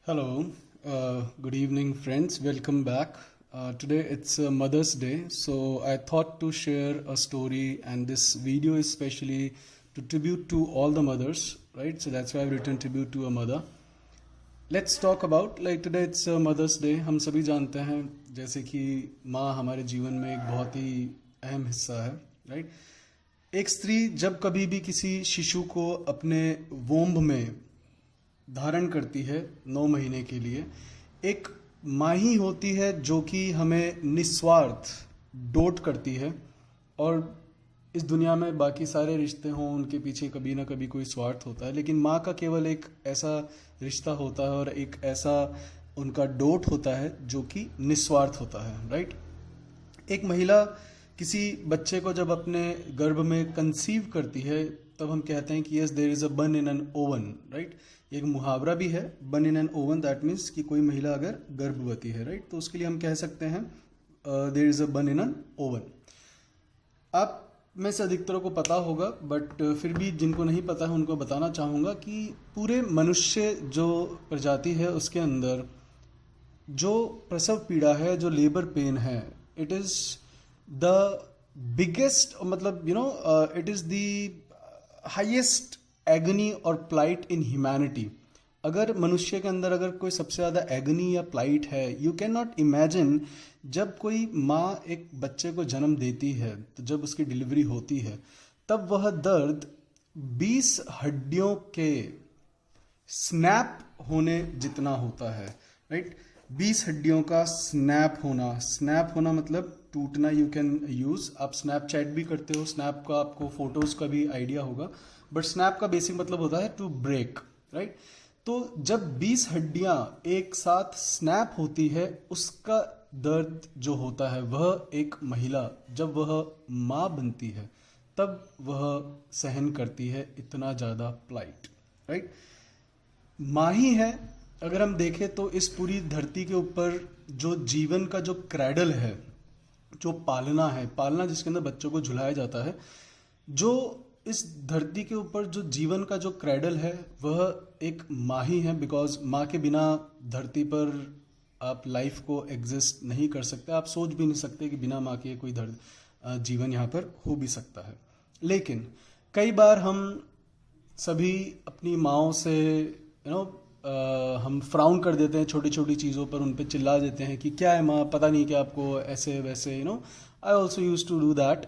Hello, good evening, friends. Welcome back. Today it's Mother's Day, so I thought to share a story, and this video is specially to tribute to all the mothers, right? So that's why I've written tribute to a mother. Let's talk about like today it's Mother's Day. हम सभी जानते हैं जैसे कि माँ हमारे जीवन में एक बहुत ही अहम हिस्सा है, राइट? एक स्त्री जब कभी भी किसी शिशु को अपने वोम्ब में धारण करती है 9 महीने के लिए, एक माँ ही होती है जो कि हमें निस्वार्थ डोट करती है। और इस दुनिया में बाकी सारे रिश्ते हों, उनके पीछे कभी ना कभी कोई स्वार्थ होता है, लेकिन माँ का केवल एक ऐसा रिश्ता होता है और एक ऐसा उनका डोट होता है जो कि निस्वार्थ होता है, राइट? एक महिला किसी बच्चे को जब अपने गर्भ में कंसीव करती है तब हम कहते हैं कि यस देयर इज़ अ बन इन एन ओवन, राइट? एक मुहावरा भी है, बन in an oven, that means कि कोई महिला अगर गर्भवती है, राइट? तो उसके लिए हम कह सकते हैं देयर इज़ अ बन इन एन ओवन। आप में से अधिकतर को पता होगा, बट फिर भी जिनको नहीं पता है उनको बताना चाहूँगा कि पूरे मनुष्य जो प्रजाति है उसके अंदर जो प्रसव पीड़ा है, जो लेबर पेन है, इट इज़ द बिगेस्ट, मतलब it is the highest agony और प्लाइट इन ह्यूमैनिटी। अगर मनुष्य के अंदर अगर कोई सबसे ज़्यादा एगनी या प्लाइट है, यू कैन नॉट इमेजिन, जब कोई माँ एक बच्चे को जन्म देती है तो जब उसकी डिलीवरी होती है तब वह दर्द 20 हड्डियों के स्नैप होने जितना होता है, राइट? 20 हड्डियों का स्नैप होना मतलब टूटना। यू कैन यूज़, आप स्नैपचैट भी करते हो, स्नैप का आपको फोटोज़ का भी आइडिया होगा, बट स्नैप का बेसिक मतलब होता है टू ब्रेक, राइट? तो जब 20 हड्डियां एक साथ स्नैप होती है, उसका दर्द जो होता है वह एक महिला जब वह माँ बनती है तब वह सहन करती है इतना ज़्यादा प्लाइट, राइट? माँ ही है, अगर हम देखें तो इस पूरी धरती के ऊपर जो जीवन का जो क्रैडल है, जो पालना जिसके अंदर बच्चों को झुलाया जाता है, जो इस धरती के ऊपर जो जीवन का जो क्रैडल है वह एक माँ ही है। बिकॉज माँ के बिना धरती पर आप लाइफ को एग्जिस्ट नहीं कर सकते, आप सोच भी नहीं सकते कि बिना माँ के कोई जीवन यहाँ पर हो भी सकता है। लेकिन कई बार हम सभी अपनी माँओं से हम फ्राउन कर देते हैं, छोटी छोटी चीज़ों पर उन पर चिल्ला देते हैं कि क्या है माँ, पता नहीं क्या आपको ऐसे वैसे, I also use to do that.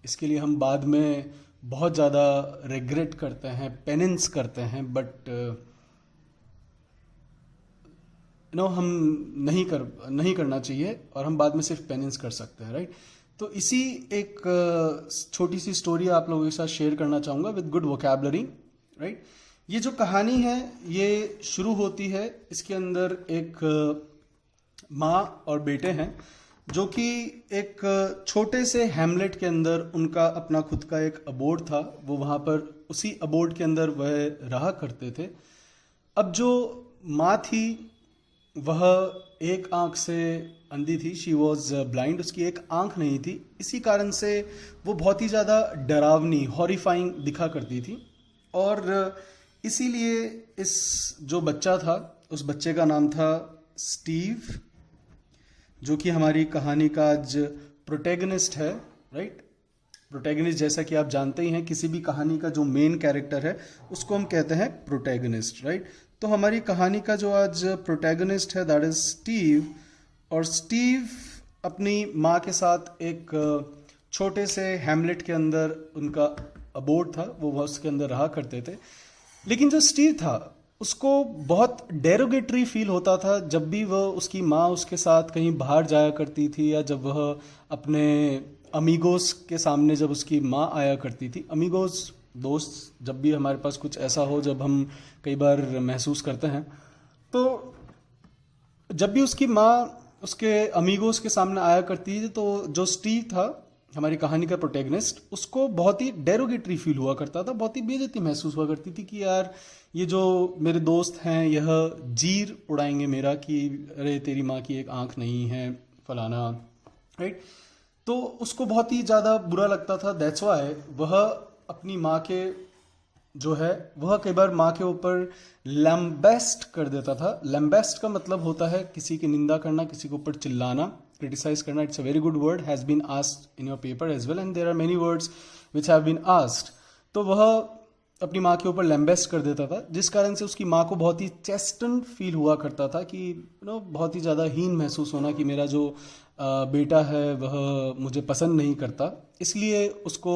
इसके लिए हम बाद में बहुत ज़्यादा रिग्रेट करते हैं, पेनेंस करते हैं, बट हम नहीं करना चाहिए और हम बाद में सिर्फ पेनेंस कर सकते हैं, राइट? तो इसी एक छोटी सी स्टोरी आप लोगों के साथ शेयर करना चाहूँगा विद गुड वोकैबलरी, राइट? ये जो कहानी है ये शुरू होती है, इसके अंदर एक माँ और बेटे हैं जो कि एक छोटे से हैमलेट के अंदर उनका अपना खुद का एक अबोर्ड था, वो वहाँ पर उसी अबोर्ड के अंदर वह रहा करते थे। अब जो माँ थी वह एक आंख से अंधी थी, शी वॉज ब्लाइंड, उसकी एक आंख नहीं थी। इसी कारण से वो बहुत ही ज़्यादा डरावनी, हॉरिफाइंग दिखा करती थी। और इसीलिए इस जो बच्चा था, उस बच्चे का नाम था स्टीव, जो कि हमारी कहानी का आज प्रोटैगनिस्ट है, राइट? प्रोटैगनिस्ट जैसा कि आप जानते ही हैं, किसी भी कहानी का जो मेन कैरेक्टर है उसको हम कहते हैं प्रोटैगनिस्ट, राइट? तो हमारी कहानी का जो आज प्रोटैगनिस्ट है दैट इज स्टीव। और स्टीव अपनी माँ के साथ एक छोटे से हैमलेट के अंदर उनका अबोर्ड था, वो उसके अंदर रहा करते थे। लेकिन जो स्टीव था उसको बहुत डेरोगेटरी फील होता था जब भी वह उसकी माँ उसके साथ कहीं बाहर जाया करती थी, या जब वह अपने अमीगोस के सामने जब उसकी माँ आया करती थी। अमीगोस दोस्त, जब भी हमारे पास कुछ ऐसा हो जब हम कई बार महसूस करते हैं, तो जब भी उसकी माँ उसके अमीगोस के सामने आया करती थी तो जो स्टीव था, हमारी कहानी का प्रोटैगनिस्ट, उसको बहुत ही डेरोगेटरी फील हुआ करता था, बहुत ही बेइज्जती महसूस हुआ करती थी कि यार ये जो मेरे दोस्त हैं यह जीर उड़ाएंगे मेरा कि अरे तेरी माँ की एक आंख नहीं है, फलाना, राइट? तो उसको बहुत ही ज़्यादा बुरा लगता था। दैट्स व्हाई वह अपनी माँ के जो है वह कई बार माँ के ऊपर लैम्बेस्ट कर देता था। लैम्बेस्ट का मतलब होता है किसी की निंदा करना, किसी के ऊपर चिल्लाना, क्रिटिसाइज करना। It's a very good word, has been asked in your paper as well, and there are many words which have been asked. तो वह अपनी माँ के ऊपर लैम्बेस्ट कर देता था, जिस कारण से उसकी माँ को बहुत ही चेस्टन फील हुआ करता था कि बहुत ही ज़्यादा हीन महसूस होना कि मेरा जो बेटा है वह मुझे पसंद नहीं करता। इसलिए उसको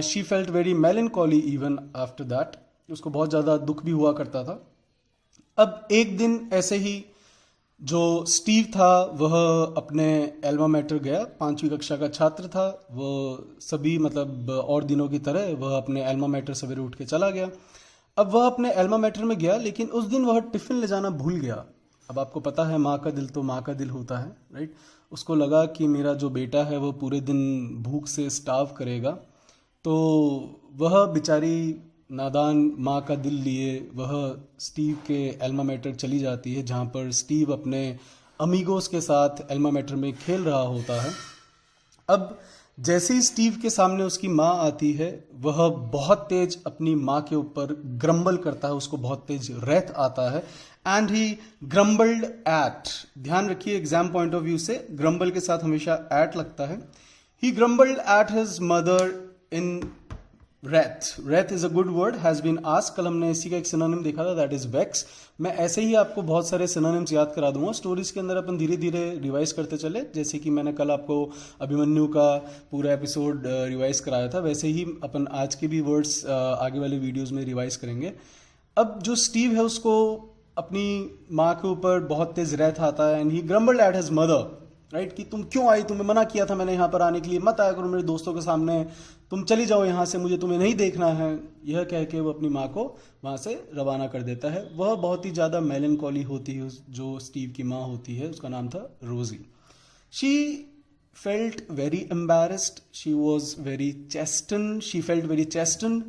she felt very melancholy even after that, उसको बहुत ज़्यादा दुख भी हुआ करता था। अब एक दिन ऐसे ही जो स्टीव था वह अपने एल्मा मैटर गया, 5वीं कक्षा का छात्र था वो। सभी मतलब और दिनों की तरह वह अपने एल्मा मैटर सवेरे उठ के चला गया। अब वह अपने एल्मा मैटर में गया, लेकिन उस दिन वह टिफ़िन ले जाना भूल गया। अब आपको पता है माँ का दिल तो माँ का दिल होता है, राइट। उसको लगा कि मेरा जो बेटा है वो पूरे दिन भूख से स्टार्व करेगा, तो वह बेचारी नादान माँ का दिल लिए वह स्टीव के एल्मा मैटर चली जाती है, जहाँ पर स्टीव अपने अमीगोस के साथ एल्मा मैटर में खेल रहा होता है। अब जैसे ही स्टीव के सामने उसकी माँ आती है, वह बहुत तेज अपनी माँ के ऊपर ग्रम्बल करता है, उसको बहुत तेज रैथ आता है, एंड ही ग्रम्बल्ड एट। ध्यान रखिए एग्जाम पॉइंट ऑफ व्यू से ग्रम्बल के साथ हमेशा एट लगता है। He grumbled at his mother in wrath. wrath is a good word, has been asked। कल हमने इसी का एक सिनोनिम देखा था, that is vex। मैं ऐसे ही आपको बहुत सारे सिनोनिम्स याद करा दूंगा। स्टोरीज के अंदर अपन धीरे धीरे रिवाइज करते चले, जैसे कि मैंने कल आपको अभिमन्यु का पूरा एपिसोड रिवाइज कराया था, वैसे ही अपन आज के भी वर्ड्स आगे वाले वीडियोस में रिवाइज करेंगे। अब जो स्टीव है उसको अपनी माँ के ऊपर बहुत तेज रैथ आता है, and he grumbled at his mother, right, कि तुम क्यों आई, तुम्हें मना किया था मैंने यहाँ पर आने के लिए, मत आया करो मेरे दोस्तों के सामने, तुम चली जाओ यहाँ से, मुझे तुम्हें नहीं देखना है। यह कह के वो अपनी माँ को वहाँ से रवाना कर देता है। वह बहुत ही ज़्यादा मेलनकॉली होती है, जो स्टीव की माँ होती है उसका नाम था Rosie. She felt very embarrassed, she was very chastened, she felt very chastened.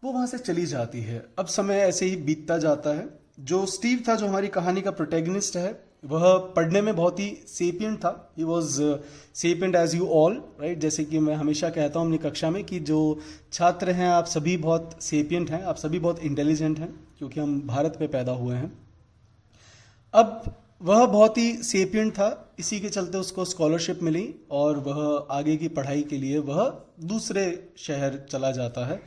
वो वहाँ से चली जाती है। अब समय ऐसे ही बीतता जाता है। जो स्टीव था, जो हमारी कहानी का प्रोटैगनिस्ट है, वह पढ़ने में बहुत ही सेपियंट था। He was sapient as you all, right. जैसे कि मैं हमेशा कहता हूँ अपनी कक्षा में कि जो छात्र हैं आप सभी बहुत सेपियंट हैं, आप सभी बहुत इंटेलिजेंट हैं, क्योंकि हम भारत में पैदा हुए हैं। अब वह बहुत ही सेपियंट था, इसी के चलते उसको स्कॉलरशिप मिली और वह आगे की पढ़ाई के लिए वह दूसरे शहर चला जाता है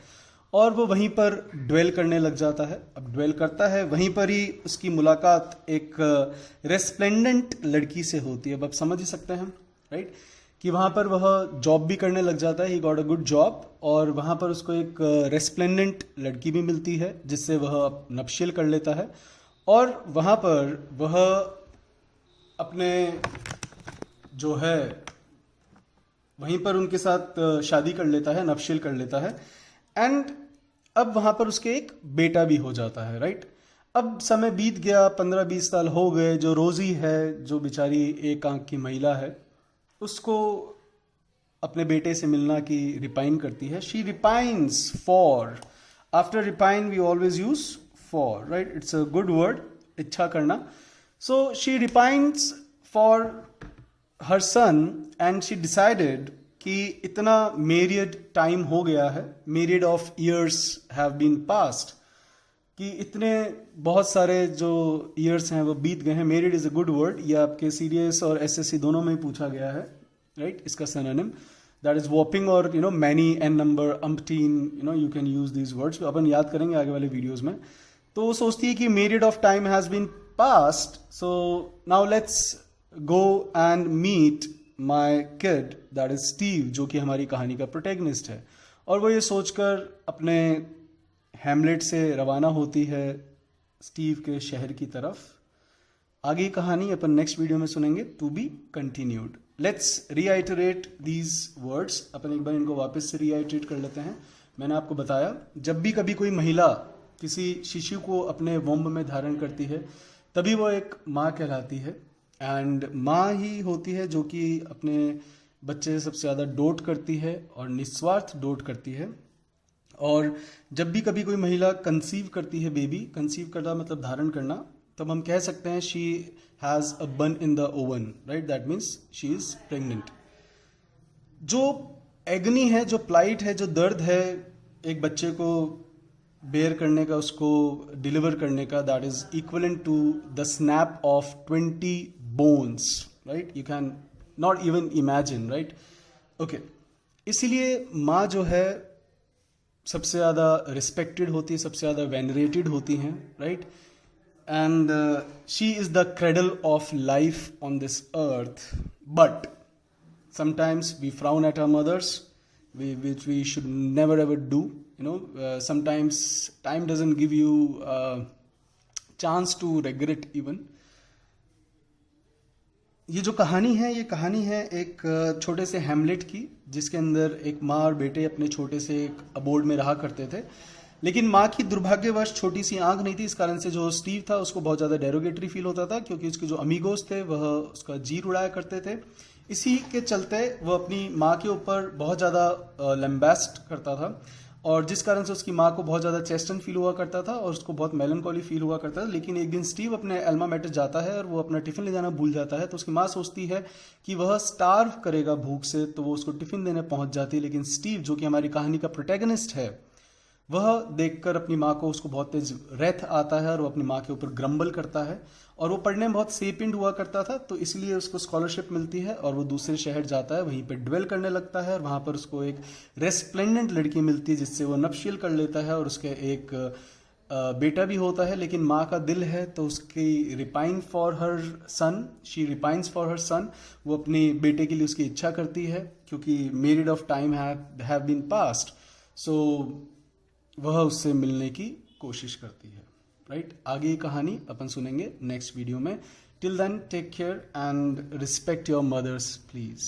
और वो वहीं पर ड्वेल करने लग जाता है। अब ड्वेल करता है, वहीं पर ही उसकी मुलाकात एक रेस्प्लेंडेंट लड़की से होती है। अब आप समझ ही सकते हैं, राइट, कि वहाँ पर वह जॉब भी करने लग जाता है। He got a good job, और वहाँ पर उसको एक रेस्प्लेंडेंट लड़की भी मिलती है जिससे वह नप्शियल कर लेता है, और वहाँ पर वह अपने जो है वहीं पर उनके साथ शादी कर लेता है, नप्शियल कर लेता है, एंड अब वहाँ पर उसके एक बेटा भी हो जाता है, राइट। अब समय बीत गया, 15-20 साल हो गए। जो रोजी है, जो बेचारी एक आंख की महिला है, उसको अपने बेटे से मिलना की रिपाइन करती है। She repines for, after repine we always use for, right, it's a good word, इच्छा करना। So she repines for her son and she decided कि इतना मेरिड टाइम हो गया है, myriad of years have been past, कि इतने बहुत सारे जो ईयर्स हैं वो बीत गए हैं। Married is a good word, ये आपके सीडीएस और एसएससी दोनों में ही पूछा गया है, राइट। इसका सिनोनिम दैट इज वॉपिंग और many, an number, umpteen, you can use these words, अपन याद करेंगे आगे वाले वीडियोज में। तो वो सोचती है कि period of time has been past, so now let's go and meet my kid, that is Steve, जो कि हमारी कहानी का प्रोटैगनिस्ट है। और वो ये सोचकर अपने हैमलेट से रवाना होती है स्टीव के शहर की तरफ। आगे कहानी अपन नेक्स्ट वीडियो में सुनेंगे, to be continued. Let's reiterate these words, अपन एक बार इनको वापस से रीआइटरेट कर लेते हैं। मैंने आपको बताया, जब भी कभी कोई महिला किसी शिशु को अपने वोम्ब में धारण करती है, तभी वो एक माँ कहलाती है। एंड माँ ही होती है जो कि अपने बच्चे से सबसे ज़्यादा डोट करती है और निस्वार्थ डोट करती है। और जब भी कभी कोई महिला कंसीव करती है, बेबी कंसीव करना मतलब धारण करना, तब हम कह सकते हैं शी हैज़ अ बन in the oven, right, that means she is pregnant. जो एगनी है, जो प्लाइट है, जो दर्द है एक बच्चे को बेयर करने का, उसको डिलीवर करने का, that is equivalent to the snap of 20 bones, right? You can not even imagine, right? Okay, इसीलिए माँ जो है सबसे ज़्यादा रिस्पेक्टेड होती है, सबसे ज़्यादा वेनरेटेड होती हैं, right? And she is the cradle of life on this earth. But sometimes we frown at our mothers, which we should never ever do. Sometimes time doesn't give you a chance to regret even. ये जो कहानी है, ये कहानी है एक छोटे से हैमलेट की, जिसके अंदर एक माँ और बेटे अपने छोटे से एक अबोर्ड में रहा करते थे. लेकिन माँ की दुर्भाग्यवश छोटी सी आंख नहीं थी, इस कारण से जो स्टीव था उसको बहुत ज़्यादा डेरोगेटरी फील होता था, क्योंकि उसके जो अमीगोस थे वह उसका जी उड़ाया करते थे. इसी के चलते वो अपनी माँ के ऊपर बहुत ज़्यादा लैम्बास्ट करता था, और जिस कारण से उसकी माँ को बहुत ज़्यादा चेस्टन फील हुआ करता था और उसको बहुत मेलनकॉली फील हुआ करता था. लेकिन एक दिन स्टीव अपने एल्मा मैटर जाता है और वो अपना टिफ़िन ले जाना भूल जाता है. तो उसकी माँ सोचती है कि वह स्टार्व करेगा भूख से, तो वो उसको टिफ़िन देने पहुँच जाती है. लेकिन स्टीव, जो कि हमारी कहानी का प्रोटैगनिस्ट है, वह देखकर अपनी माँ को, उसको बहुत तेज रेथ आता है और वो अपनी माँ के ऊपर ग्रम्बल करता है. और वो पढ़ने में बहुत सेपिएंट हुआ करता था, तो इसलिए उसको स्कॉलरशिप मिलती है और वो दूसरे शहर जाता है, वहीं पे ड्वेल करने लगता है. और वहाँ पर उसको एक रेस्प्लेंडेंट लड़की मिलती है जिससे वो नपशियल कर लेता है, और उसके एक बेटा भी होता है. लेकिन माँ का दिल है तो उसकी repine for her son, she repines for her son. वो अपने बेटे के लिए उसकी इच्छा करती है, क्योंकि myriad of time have been past. So वह उससे मिलने की कोशिश करती है, राइट? आगे ये कहानी अपन सुनेंगे नेक्स्ट वीडियो में. Till then take care and respect your mothers please.